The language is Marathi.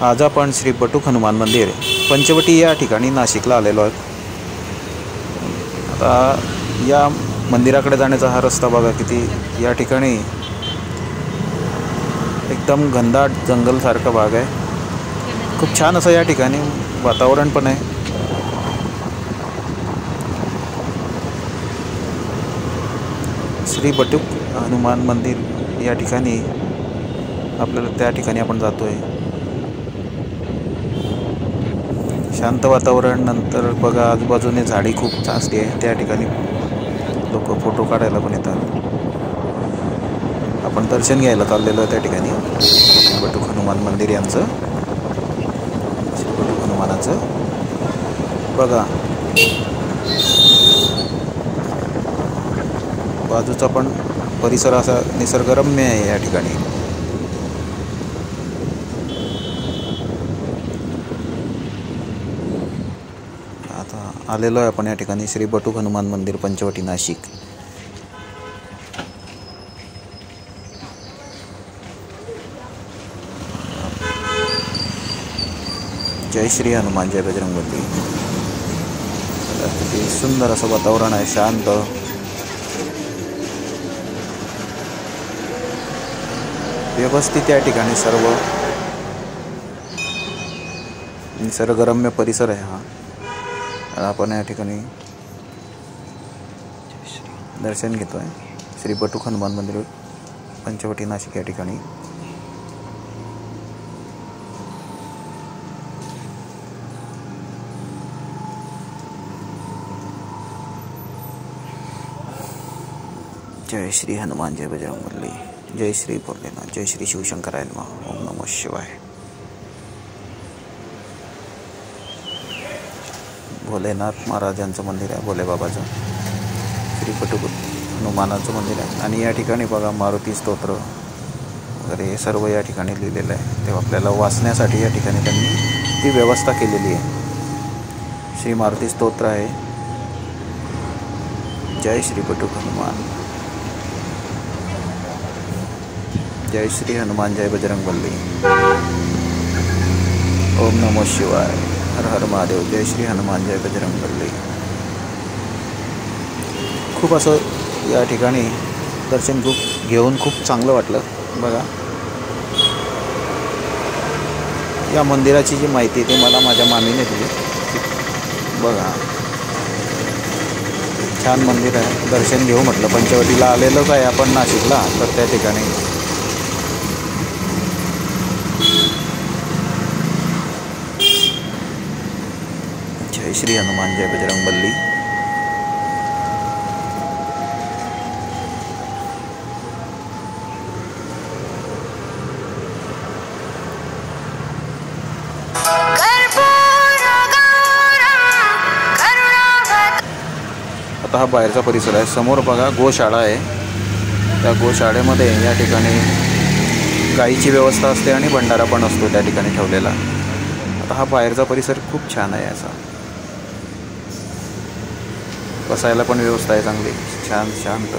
आज आपण श्री बटुक हनुमान मंदिर पंचवटी या ठिकाणी नाशिकला आलेलो आहोत। आता या मंदिराकडे जाण्याचा हा रस्ता बघा किती या ठिकाणी एकदम घनदाट जंगल सारखा भाग आहे। खूप छान असं या ठिकाणी वातावरण पण आहे। श्री बटुक हनुमान मंदिर या ठिकाणी आपल्याला त्या ठिकाणी आपण जातोय। शांत वातावरण नंतर बघा आजूबाजूने झाडी खूप जास्त आहे। त्या ठिकाणी लोक फोटो काढायला पण येतात। आपण दर्शन घ्यायला चाललेलो आहे त्या ठिकाणी बटुक हनुमान मंदिर यांचं, श्री बटुक हनुमानाचं बघा। बाजूचा पण परिसर असा निसर्गरम्य आहे या ठिकाणी। आता आलेलो आहे आपण या ठिकाणी श्री बटुक हनुमान मंदिर पंचवटी नाशिक। जय श्री हनुमान जय बजरंगबली। किती सुंदर असं वातावरण आहे, शांत। व्यवस्थित या ठिकाणी सर्व निसर्गरम्य परिसर आहे हा। आपण या ठिकाणी दर्शन घेतोय श्री बटुक हनुमान मंदिर पंचवटी नाशिक या ठिकाणी। जय श्री हनुमान जय बजरंगबली। जय श्री भोलेनाथ। जय श्री शिवशंकराय नमः। ओम नमः शिवाय। भोलेनाथ महाराजांचं मंदिर आहे, भोले बाबाचं श्री बटुक हनुमानाचं मंदिर आहे। आणि या ठिकाणी बघा मारुती स्तोत्र वगैरे हे सर्व या ठिकाणी लिहिलेलं आहे। ते आपल्याला वाचण्यासाठी या ठिकाणी त्यांनी ती व्यवस्था केलेली आहे। श्री मारुती स्तोत्र आहे, जय श्री बटुक हनुमान, जय श्री हनुमान जय बजरंगबली, ओम नमः शिवाय, हर हर महादेव, जय श्री हनुमान जय बजरंगबली। खूप असं या ठिकाणी दर्शन घेऊन खूप चांगलं वाटलं बघा। या मंदिराची जी माहिती ती मला माझ्या मामीने दिली बघा। छान मंदिर आहे, दर्शन घेऊ म्हटलं। पंचवटीला आलेलोच आहे आपण नाशिकला, तर त्या ठिकाणी जय श्री हनुमान जय बजरंगबली। आता हा बाहेरचा परिसर आहे। समोर बघा गोशाळा आहे। त्या गोशाळेमध्ये या ठिकाणी गाईची व्यवस्था असते आणि भंडारा पण असतो त्या ठिकाणी ठेवलेला। आता हा बाहेरचा परिसर खूप छान आहे असा, बसायला पण व्यवस्था आहे चांगली, छान शांत।